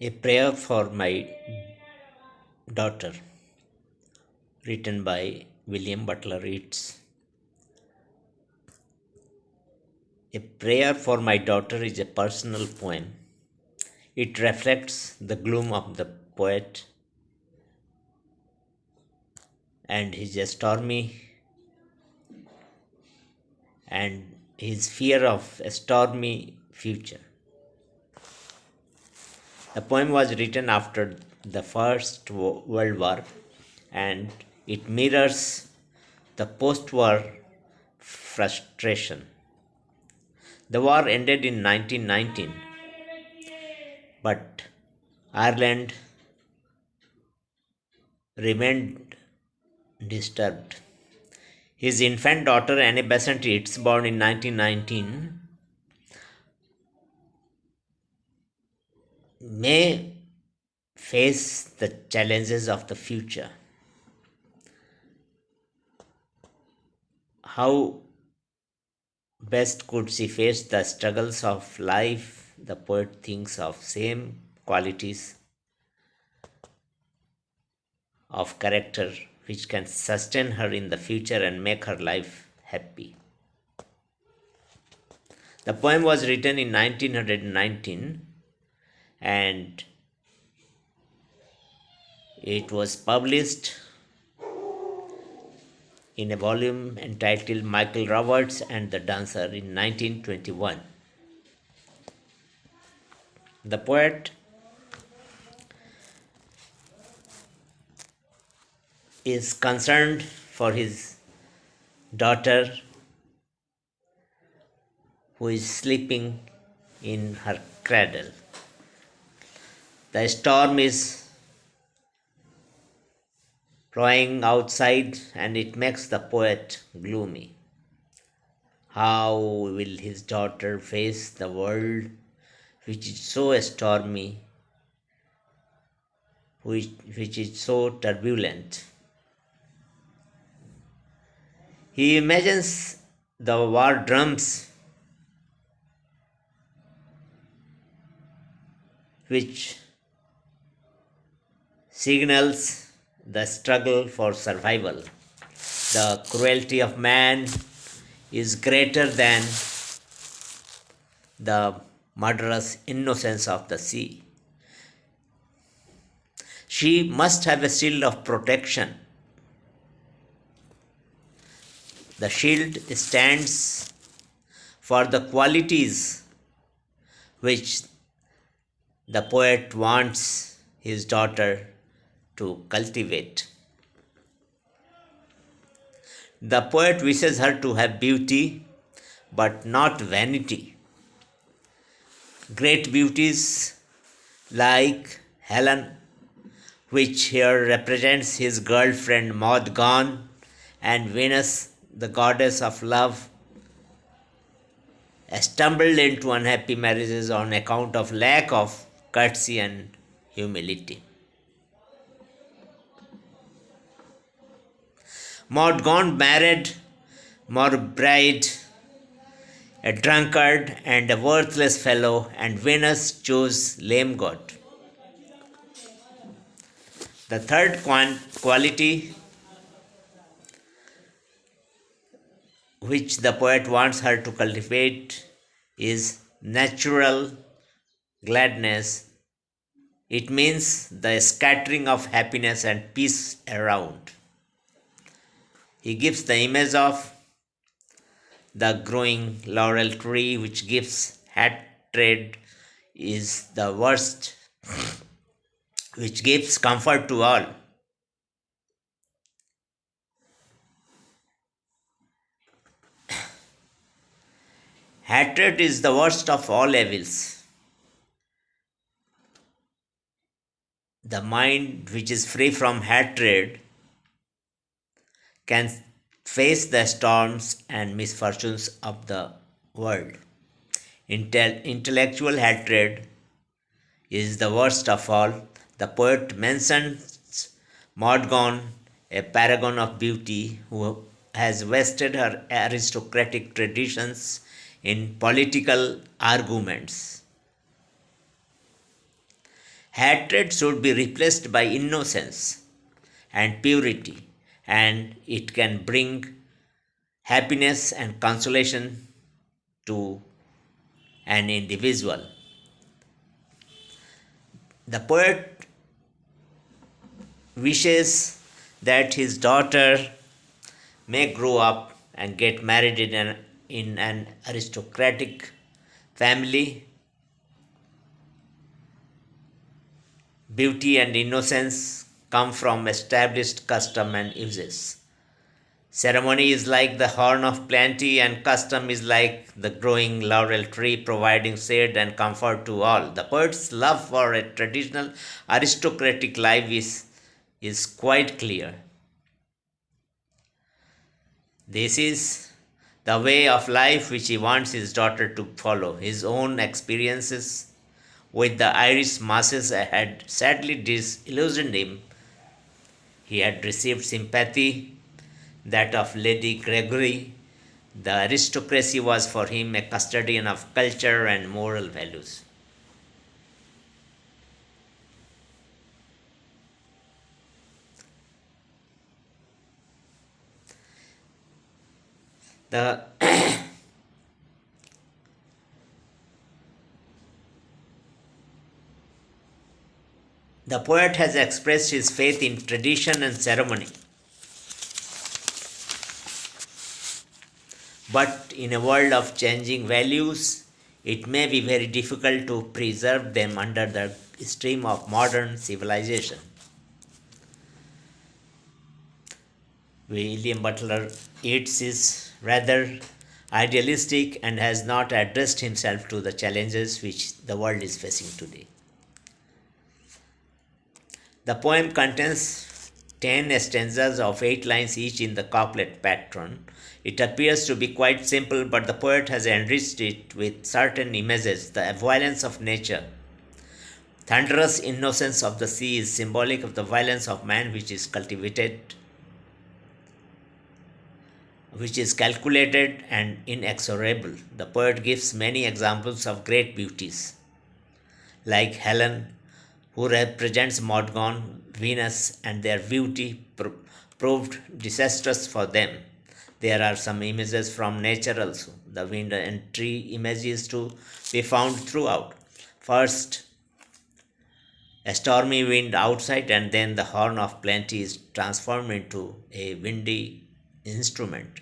A prayer for my daughter, written by William Butler Yeats. A prayer for my daughter is a personal poem. It reflects the gloom of the poet and his stormy and his fear of a stormy future. The poem was written after the First World War and it mirrors the post war frustration. The war ended in 1919, but Ireland remained disturbed. His infant daughter, Annie Besant Yeats, born in 1919, may face the challenges of the future. How best could she face the struggles of life? The poet thinks of same qualities of character which can sustain her in the future and make her life happy. The poem was written in 1919 and it was published in a volume entitled Michael Roberts and the Dancer in 1921. The poet is concerned for his daughter who is sleeping in her cradle. The storm is blowing outside and it makes the poet gloomy. How will his daughter face the world which is so stormy, which is so turbulent? He imagines the war drums which signals the struggle for survival. The cruelty of man is greater than the murderous innocence of the sea. She must have a shield of protection. The shield stands for the qualities which the poet wants his daughter to cultivate. The poet wishes her to have beauty, but not vanity. Great beauties like Helen, which here represents his girlfriend Maud Gonne, and Venus, the goddess of love, stumbled into unhappy marriages on account of lack of courtesy and humility. Maud Gonne married Morbride, a drunkard and a worthless fellow, and Venus chose lame god. The third quality which the poet wants her to cultivate is natural gladness. It means the scattering of happiness and peace around. He gives the image of the growing laurel tree, which gives hatred, is the worst, which gives comfort to all. Hatred is the worst of all evils. The mind which is free from hatred can face the storms and misfortunes of the world. Intellectual hatred is the worst of all. The poet mentions Maud Gonne, a paragon of beauty who has vested her aristocratic traditions in political arguments. Hatred should be replaced by innocence and purity, and it can bring happiness and consolation to an individual. The poet wishes that his daughter may grow up and get married in an aristocratic family. Beauty and innocence come from established custom and uses. Ceremony is like the horn of plenty, and custom is like the growing laurel tree, providing shade and comfort to all. The poet's love for a traditional aristocratic life is quite clear. This is the way of life which he wants his daughter to follow. His own experiences with the Irish masses had sadly disillusioned him. He had received sympathy, that of Lady Gregory. The aristocracy was for him a custodian of culture and moral values. The the poet has expressed his faith in tradition and ceremony, but in a world of changing values, it may be very difficult to preserve them under the stream of modern civilization. William Butler Yeats is rather idealistic and has not addressed himself to the challenges which the world is facing today. The poem contains 10 stanzas of 8 lines each in the couplet pattern. It appears to be quite simple, but the poet has enriched it with certain images. The violence of nature, thunderous innocence of the sea is symbolic of the violence of man, which is calculated and inexorable. The poet gives many examples of great beauties, like Helen, who represents Morgan, Venus, and their beauty proved disastrous for them. There are some images from nature also. The wind and tree images to be found throughout. First, a stormy wind outside, and then the horn of plenty is transformed into a windy instrument.